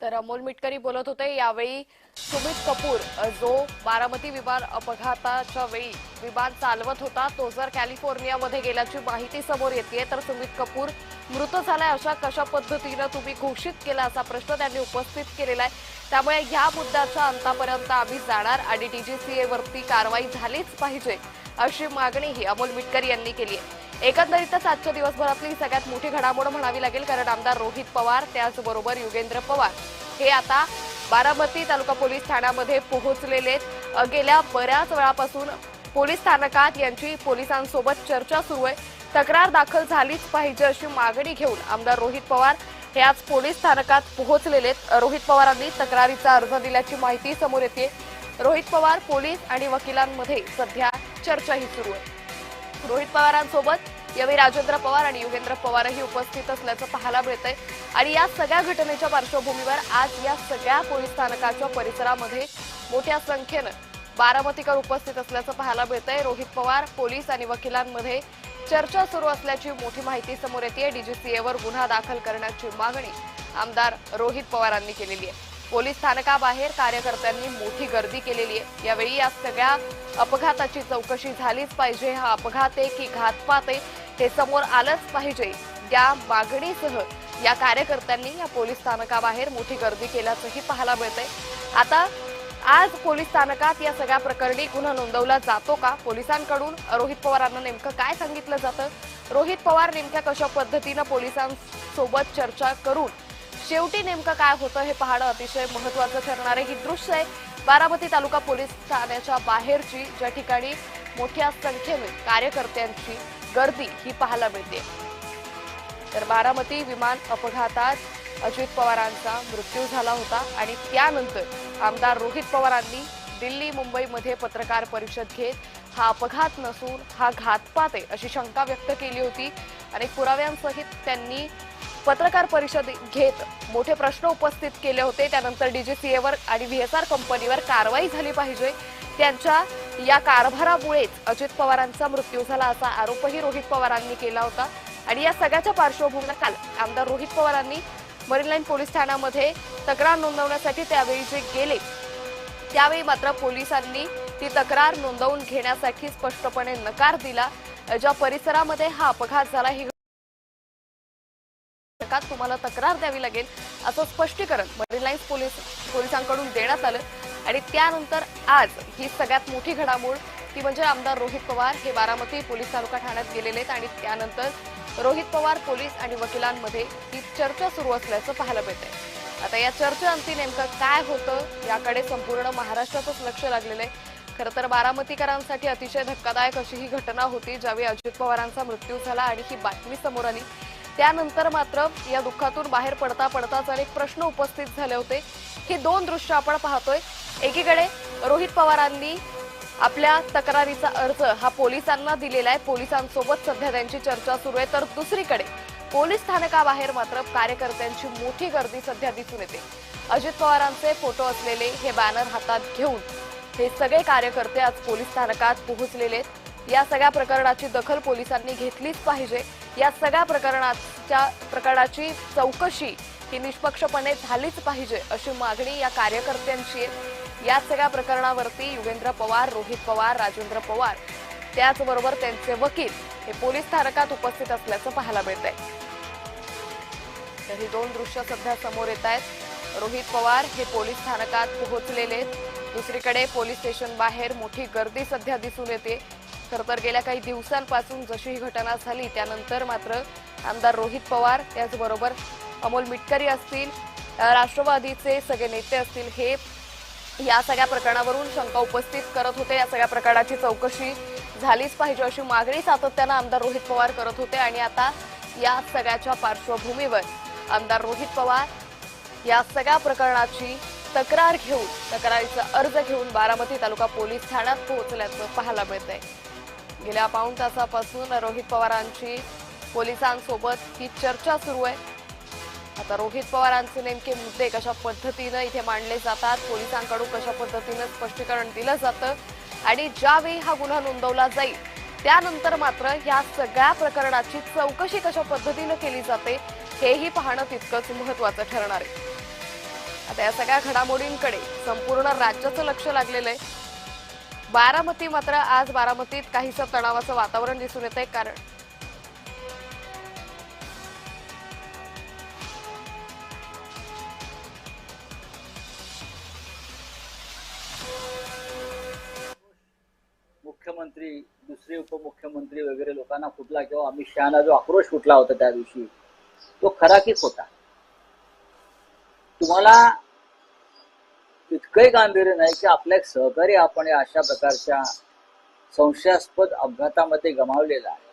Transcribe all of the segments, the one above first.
तर अमोल मिटकरी बोलत होते। यावेळी सुमित कपूर जो बारामती विमान अपघाताच्या वेळी विमान चालवत होता तो जर कॅलिफोर्नियामध्ये गेल्याची माहिती समोर येते, तर सुमित कपूर मृत झालाय अशा कशा पद्धतीने तुम्ही घोषित केला असा प्रश्न त्यांनी उपस्थित केलेला आहे। त्यामुळे या मुद्द्याच्या अंतापर्यंत आम्ही जाणार आणि डीजीसीए वरती कारवाई झालीच पाहिजे अशी मागणीही अमोल मिटकरी यांनी केली आहे। एकंदरीतच आजच्या दिवसभरातली सगळ्यात मोठी घडामोड म्हणावी लागेल, कारण आमदार रोहित पवार त्याचबरोबर युगेंद्र पवार हे आता बारामती तालुका पोलीस ठाण्यामध्ये पोहोचलेले। गेल्या बऱ्याच वेळापासून पोलीस स्थानकात यांची पोलिसांसोबत चर्चा सुरू आहे। तक्रार दाखल झालीच पाहिजे अशी मागणी घेऊन आमदार रोहित पवार हे आज पोलीस स्थानकात पोहोचलेले। रोहित पवारांनी तक्रारीचा अर्ज दिल्याची माहिती समोर येते। रोहित पवार पोलीस आणि वकिलांमध्ये सध्या चर्चाही सुरू आहे। रोहित पवारांसोबत यावेळी राजेंद्र पवार आणि युगेंद्र पवारही उपस्थित असल्याचं पाहायला मिळतंय। आणि या सगळ्या घटनेच्या पार्श्वभूमीवर आज या सगळ्या पोलीस स्थानकाच्या परिसरामध्ये मोठ्या संख्येने बारामतीकर उपस्थित असल्याचं पाहायला मिळतंय। रोहित पवार पोलीस आणि वकिलांमध्ये चर्चा सुरू असल्याची मोठी माहिती समोर येते। डीजीसीएवर गुन्हा दाखल करण्याची मागणी आमदार रोहित पवारांनी केलेली आहे। पोलीस स्थानकाबाहेर कार्यकर्त्यांनी मोठी गर्दी केलेली आहे। यावेळी या सगळ्या अपघाताची चौकशी झालीच पाहिजे, हा अपघात आहे की घातपात आहे हे समोर आलंच पाहिजे या मागणीसह या कार्यकर्त्यांनी या पोलीस स्थानकाबाहेर मोठी गर्दी केल्याचंही पाहायला मिळतंय। आता आज पोलीस स्थानकात या सगळ्या प्रकरणी गुन्हा नोंदवला जातो का? पोलिसांकडून रोहित पवारांना नेमकं काय सांगितलं जातं? रोहित पवार नेमक्या कशा पद्धतीनं पोलिसांसोबत चर्चा करून शेवटी नेमकं काय होतं हे पाहणं अतिशय महत्त्वाचं ठरणार आहे। ही दृश्य आहे बारामती तालुका पोलीस ठाण्याच्या बाहेरची, ज्या ठिकाणी मोठ्या संख्येने कार्यकर्त्यांची गर्दी ही पाहायला मिळते। तर बारामती विमान अपघातात अजित पवारांचा मृत्यू झाला होता आणि त्यानंतर आमदार रोहित पवारांनी दिल्ली मुंबईमध्ये पत्रकार परिषद घेत हा अपघात नसून हा घातपात आहे अशी शंका व्यक्त केली होती। अनेक पुराव्यांसहित त्यांनी पत्रकार परिषद घेत मोठे प्रश्न उपस्थित केले होते। त्यानंतर डीजीसीएवर आणि व्हीएसआर कंपनीवर कारवाई झाली पाहिजे, त्यांच्या या कारभारामुळेच अजित पवारांचा मृत्यू झाला असा आरोपही रोहित पवारांनी केला होता। आणि या सगळ्याच्या पार्श्वभूमीवर काल आमदार रोहित पवारांनी मरीन लाईन पोलीस ठाण्यामध्ये तक्रार नोंदवण्यासाठी त्यावेळी जे गेले, त्यावेळी मात्र पोलिसांनी ती तक्रार नोंदवून घेण्यासाठी स्पष्टपणे नकार दिला। ज्या परिसरामध्ये हा अपघात झाला ही तुम्हाला तक्रार द्यावी लागेल असं स्पष्टीकरण मरीन लाईन्स पोलिसांकडून देण्यात आलं। आणि त्यानंतर आज ही सगळ्यात मोठी घडामोड ती म्हणजे आमदार रोहित पवार हे बारामती पोलीस तालुका ठाण्यात गेलेले आहेत आणि त्यानंतर रोहित पवार पोलीस आणि वकिलांमध्ये ही चर्चा सुरू असल्याचं पाहायला मिळतंय। आता या चर्चेअंती नेमकं काय होतं याकडे संपूर्ण महाराष्ट्राचंच लक्ष लागलेलं आहे। खरं तर बारामतीकरांसाठी अतिशय धक्कादायक अशी ही घटना होती, ज्यावेळी अजित पवारांचा मृत्यू झाला आणि ही बातमी समोर आली। त्यानंतर मात्र या दुःखातून बाहेर पडताच अनेक प्रश्न उपस्थित झाले होते। ही दोन दृश्य आपण पाहतोय। एकीकडे रोहित पवारांनी आपल्या तक्रारीचा अर्ज हा पोलिसांना दिलेला आहे, पोलिसांसोबत सध्या त्यांची चर्चा सुरू आहे। तर दुसरीकडे पोलीस स्थानकाबाहेर मात्र कार्यकर्त्यांची मोठी गर्दी सध्या दिसून येते। अजित पवारांचे फोटो असलेले हे बॅनर हातात घेऊन हे सगळे कार्यकर्ते आज पोलीस स्थानकात पोहोचलेले आहेत। या सगळ्या प्रकरणाची दखल पोलिसांनी घेतलीच पाहिजे, या सगळ्या प्रकरणाची चौकशी ही निष्पक्षपणे झालीच पाहिजे अशी मागणी या कार्यकर्त्यांची आहे। या सगळ्या प्रकरणावरती युगेंद्र पवार, रोहित पवार, राजेंद्र पवार त्याचबरोबर त्यांचे वकील हे पोलीस स्थानकात उपस्थित असल्याचं पाहायला मिळतंय। तर ही दोन दृश्य सध्या समोर येत आहेत। रोहित पवार हे पोलीस स्थानकात पोहोचलेले आहेत। दुसरीकडे पोलीस स्टेशन बाहेर मोठी गर्दी सध्या दिसून येते। खरं तर गेल्या काही दिवसांपासून जशी ही घटना झाली त्यानंतर मात्र आमदार रोहित पवार त्याचबरोबर अमोल मिटकरी असतील, राष्ट्रवादीचे सगळे नेते असतील, हे या सगळ्या प्रकरणावरून शंका उपस्थित करत होते। या सगळ्या प्रकरणाची चौकशी झालीच पाहिजे अशी मागणी सातत्यानं आमदार रोहित पवार करत होते। आणि आता या सगळ्याच्या पार्श्वभूमीवर आमदार रोहित पवार या सगळ्या प्रकरणाची तक्रारीचा अर्ज घेऊन बारामती तालुका पोलीस ठाण्यात पोहोचल्याचं पाहायला मिळतंय। गेल्या पाऊण तासापासून रोहित पवारांची पोलिसांसोबत ही चर्चा सुरू आहे। आता रोहित पवारांचे नेमके मुद्दे कशा पद्धतीनं इथे मांडले जातात, पोलिसांकडून कशा पद्धतीनं स्पष्टीकरण दिलं जातं आणि ज्यावेळी हा गुन्हा नोंदवला जाईल त्यानंतर मात्र या सगळ्या प्रकरणाची चौकशी कशा पद्धतीनं केली जाते हेही पाहणं तितकंच महत्त्वाचं ठरणार आहे। आता या सगळ्या घडामोडींकडे संपूर्ण राज्याचं लक्ष लागलेलं आहे. बारामती मात्र आज बारामतीत काहीसं तणावाचं वातावरण दिसून येत आहे. कारण मुख्यमंत्री दुसरे उपमुख्यमंत्री वगैरे लोकांना फुटला किंवा अमित शहाना जो आक्रोश फुटला होता त्या दिवशी तो खरा की खोटा? तुम्हाला इतकंही गांभीर्य नाही की आपल्या एक सहकारी आपण या अशा प्रकारच्या संशयास्पद अपघातामध्ये गमावलेला आहे.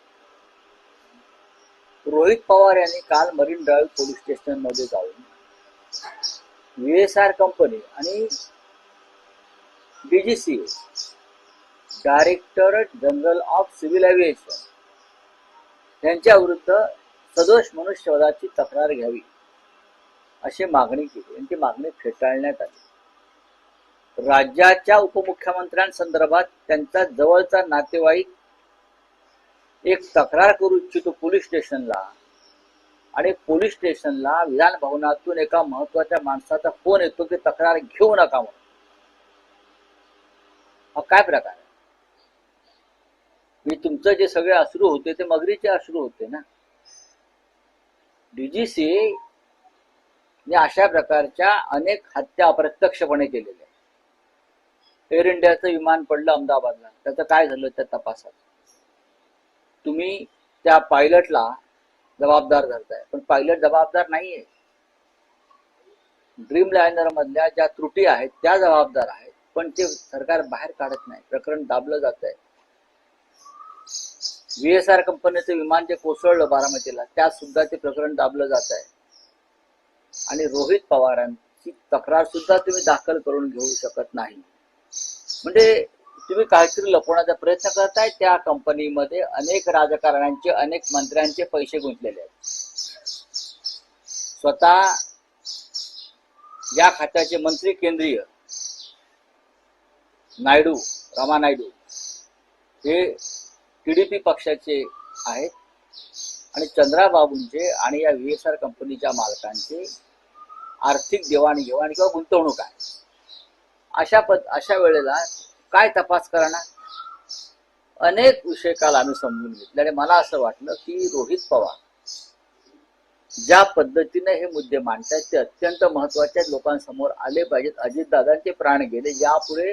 रोहित पवार यांनी काल मरीन ड्राईव्ह पोलीस स्टेशन मध्ये जाऊन VSR कंपनी आणि DGCA directorate general of civil aviation यांच्या विरुद्ध सदोष मनुष्यवधाची तक्रार घ्यावी अशी मागणी केली आणि ती मागणी फेटाळण्यात आली. राज्याच्या उपमुख्यमंत्र्यांसंदर्भात त्यांचा जवळचा नातेवाईक एक तक्रार करू इच्छितो पोलीस स्टेशनला आणि पोलीस स्टेशनला विधान भवनातून एका महत्वाच्या माणसाचा फोन येतो की तक्रार घेऊ नका म्हणून. हा काय प्रकार आहे? मी तुमचं जे सगळे अश्रू होते ते मगरीचे अश्रू होते ना. DGCA ने अशा प्रकारच्या अनेक हत्या अप्रत्यक्षपणे केलेल्या. एअर इंडियाचं विमान पडलं अहमदाबादला, त्याचं काय झालं त्या तपासात? तुम्ही त्या पायलटला जबाबदार धरताय, पण पायलट जबाबदार नाहीये. ड्रीम लायनर मधल्या ज्या त्रुटी आहेत त्या जबाबदार आहेत, पण ते सरकार बाहेर काढत नाही. प्रकरण दाबलं जात आहे. VSR कंपनीचं विमान जे कोसळलं बारामतीला त्यात सुद्धा ते प्रकरण दाबलं जात आहे. आणि रोहित पवारांची तक्रार सुद्धा तुम्ही दाखल करून घेऊ शकत नाही. म्हणजे तुम्ही काहीतरी लपवण्याचा प्रयत्न करताय. त्या कंपनीमध्ये अनेक राजकारण्यांचे अनेक मंत्र्यांचे पैसे गुंतलेले आहेत. स्वतः या खात्याचे मंत्री केंद्रीय नायडू, रामा नायडू हे TDP पक्षाचे आहेत आणि चंद्राबाबूंचे आणि या VSR कंपनीच्या मालकांचे आर्थिक देवाणघेवाण किंवा गुंतवणूक आहे. अशा वेळेला काय तपास करणार? अनेक विषय काल आम्ही समजून घेतले आणि मला असं वाटलं की रोहित पवार ज्या पद्धतीने हे मुद्दे मांडतात ते अत्यंत महत्वाच्या लोकांसमोर आले पाहिजेत. अजितदादांचे प्राण गेले, यापुढे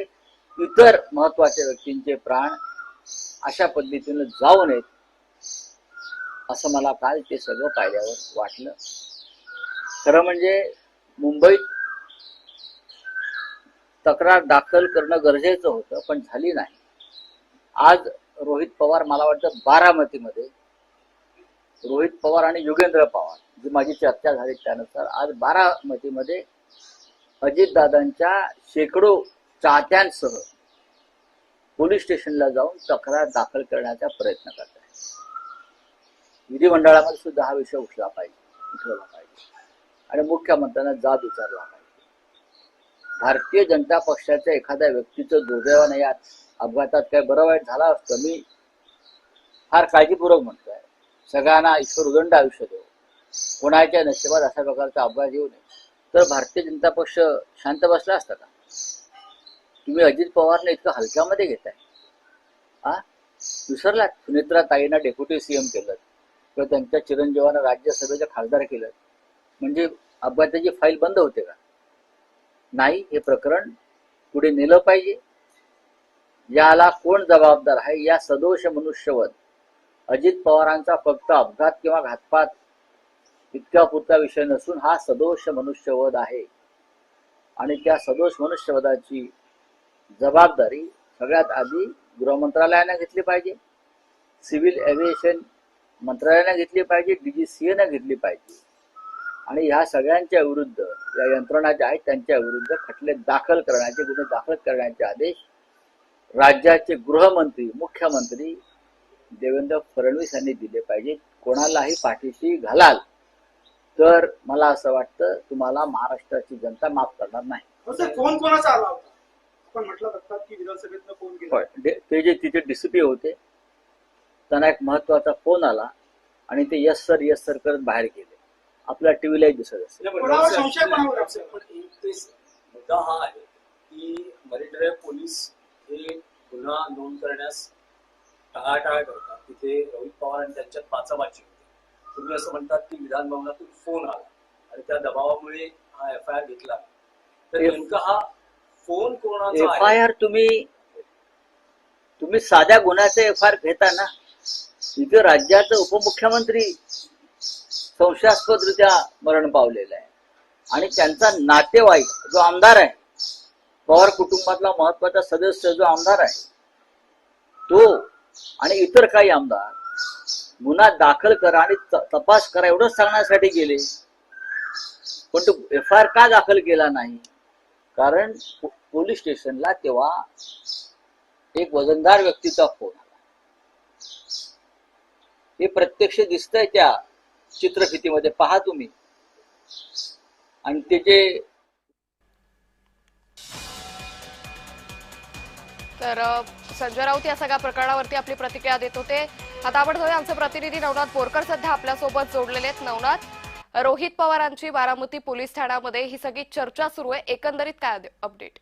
इतर महत्वाच्या व्यक्तींचे प्राण अशा पद्धतीने जाऊ नयेत असं मला काल ते सगळं पाहिल्यावर वाटलं. खरं म्हणजे मुंबईत तक्रार दाखल करणं गरजेचं होतं, पण झाली नाही. आज रोहित पवार, मला वाटतं बारामतीमध्ये रोहित पवार आणि योगेंद्र पवार जी माझी चर्चा झाली त्यानुसार आज बारामतीमध्ये अजितदादांच्या शेकडो चाहत्यांसह पोलीस स्टेशनला जाऊन तक्रार दाखल करण्याचा प्रयत्न करत आहे. विधिमंडळामध्ये सुद्धा हा विषय उठवला पाहिजे आणि मुख्यमंत्र्यांना जाब विचारला पाहिजे. भारतीय जनता पक्षाच्या एखाद्या व्यक्तीचं दुर्दैवानं या अपघातात काय बरं वाईट झाला असतं. मी फार काळजीपूर्वक म्हणतोय, सगळ्यांना ईश्वर उदंड आयुष्य देव, कोणाच्या नशिबात अशा प्रकारचा अपघात येऊ नये. तर भारतीय जनता पक्ष शांत बसला असता का? तुम्ही अजित पवारने इतकं हलक्यामध्ये घेताय. विसरलात सुनेत्रा ताईंना डेप्युटी CM केलं किंवा त्यांच्या चिरंजीवांना राज्यसभेचं खासदार केलं म्हणजे अपघाताची फाईल बंद होते का? नाही. हे प्रकरण पुढे नेलं पाहिजे. याला कोण जबाबदार आहे? या सदोष मनुष्यवध अजित पवारांचा फक्त अपघात किंवा घातपात इतका पुरता विषय नसून हा सदोष मनुष्यवध आहे आणि त्या सदोष मनुष्यवधाची जबाबदारी सगळ्यात आधी गृह मंत्रालयाने घेतली पाहिजे, सिव्हिल एव्हिएशन मंत्रालयाने घेतली पाहिजे, DGCA घेतली पाहिजे आणि ह्या सगळ्यांच्या विरुद्ध या यंत्रणा ज्या आहेत त्यांच्या विरुद्ध खटले दाखल करण्याचे, गुन्हे दाखल करण्याचे आदेश राज्याचे गृहमंत्री, मुख्यमंत्री देवेंद्र फडणवीस यांनी दिले पाहिजे. कोणालाही पाठीशी घालाल तर मला असं वाटतं तुम्हाला महाराष्ट्राची जनता माफ करणार नाही. फोन कोणाचा आला होता? आपण म्हटलं जातात की विधानसभेतनं फोन केला. ते जे तिथे DCP होते त्यांना एक महत्वाचा फोन आला आणि ते यस सर करत बाहेर गेले. आपल्या टीव्हीलाही दिसत असेल. मुद्दा हा आहे की मरीन ड्राईव्ह पोलीस हे गुन्हा नोंद करण्यास टाळाटाळ करतात. तिथे रोहित पवार आणि त्यांच्यात पाचाबाची होती. तुम्ही असं म्हणतात की विधान भवनातून फोन आला आणि त्या दबावामुळे हा FIR घेतला. तर नेमका हा फोन कोणाचा आहे? FIR तुम्ही साध्या गुन्ह्याचे FIR घेता ना. इथे राज्याचे उपमुख्यमंत्री संशयास्पदरित्या मरण पावलेला आहे आणि त्यांचा नातेवाईक जो आमदार आहे, पवार कुटुंबातला महत्वाचा सदस्य जो आमदार आहे तो आणि इतर काही आमदार गुन्हा दाखल करा आणि तपास करा एवढंच सांगण्यासाठी गेले. पण तो FIR का दाखल केला नाही? कारण पोलीस स्टेशनला तेव्हा एक वजनदार व्यक्तीचा फोन आला. हे प्रत्यक्ष दिसतंय त्या चित्रफितीमध्ये, पहा तुम्ही. आणि ते जे तर संजय राऊत या सगळ्या प्रकरणावरती आपली प्रतिक्रिया देत होते. आता आपण जाऊया, आमचे प्रतिनिधी नवनाथ बोरकर सध्या आपल्यासोबत जोडलेले आहेत. नवनाथ, रोहित पवारांची बारामती पोलीस ठाण्यामध्ये ही सगळी चर्चा सुरू आहे, एकंदरीत काय अपडेट?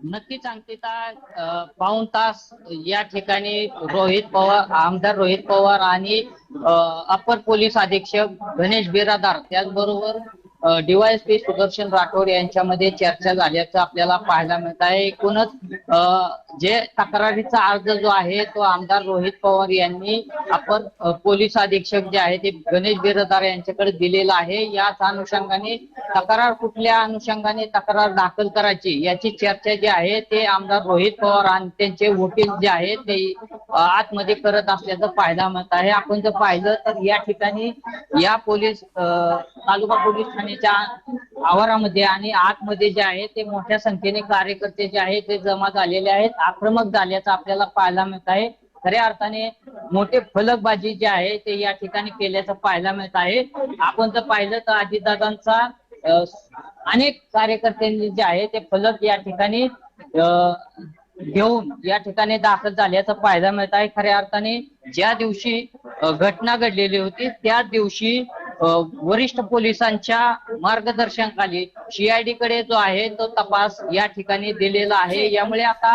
नक्कीच अंकिता, पाऊण तास या ठिकाणी रोहित पवार, आमदार रोहित पवार आणि अपर पोलीस अधीक्षक गणेश बिरादार त्याचबरोबर DYSP सुदर्शन राठोड यांच्यामध्ये चर्चा झाल्याचं आपल्याला पाहायला मिळत आहे. एकूणच जे तक्रारीचा अर्ज जो आहे तो आमदार रोहित पवार यांनी अपर पोलीस अधीक्षक जे आहे ते गणेश बिरादार यांच्याकडे दिलेला आहे. याच अनुषंगाने तक्रार कुठल्या अनुषंगाने तक्रार दाखल करायची याची चर्चा जी आहे ते आमदार रोहित पवार आणि त्यांचे वकील जे आहेत ते आतमध्ये करत असल्याचं पाहायला मिळत आहे. आपण जर पाहिलं तर या ठिकाणी या पोलीस तालुका पोलीस ठाण्याच्या आवारामध्ये आणि आतमध्ये जे आहे ते मोठ्या संख्येने कार्यकर्ते जे आहेत ते जमा झालेले आहेत, आक्रमक झाल्याचं आपल्याला पाहायला मिळत आहे. खऱ्या अर्थाने मोठे फलकबाजी जे आहे ते या ठिकाणी केल्याचं पाहायला मिळत आहे. आपण जर पाहिलं तर अजितदादांचा अनेक कार्यकर्त्यांनी जे आहे ते फलक या ठिकाणी घेऊन या ठिकाणी दाखल झाल्याचं पाहायला मिळत आहे. खऱ्या अर्थाने ज्या दिवशी घटना घडलेली होती त्याच दिवशी वरिष्ठ पोलिसांच्या मार्गदर्शनाखाली CID कडे जो आहे तो तपास या ठिकाणी दिलेला आहे. यामुळे आता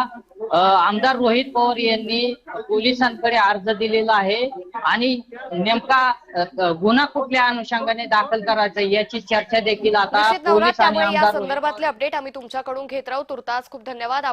आमदार रोहित पवार यांनी पोलिसांकडे अर्ज दिलेला आहे आणि नेमका गुन्हा कुठल्या अनुषंगाने दाखल करायचा याची चर्चा देखील आता निश्चित नवनाथ, पोलीस आणि त्यामुळे या आमदार संदर्भातले अपडेट आम्ही तुमच्याकडून घेत राहू. तुर्तास खूप धन्यवाद.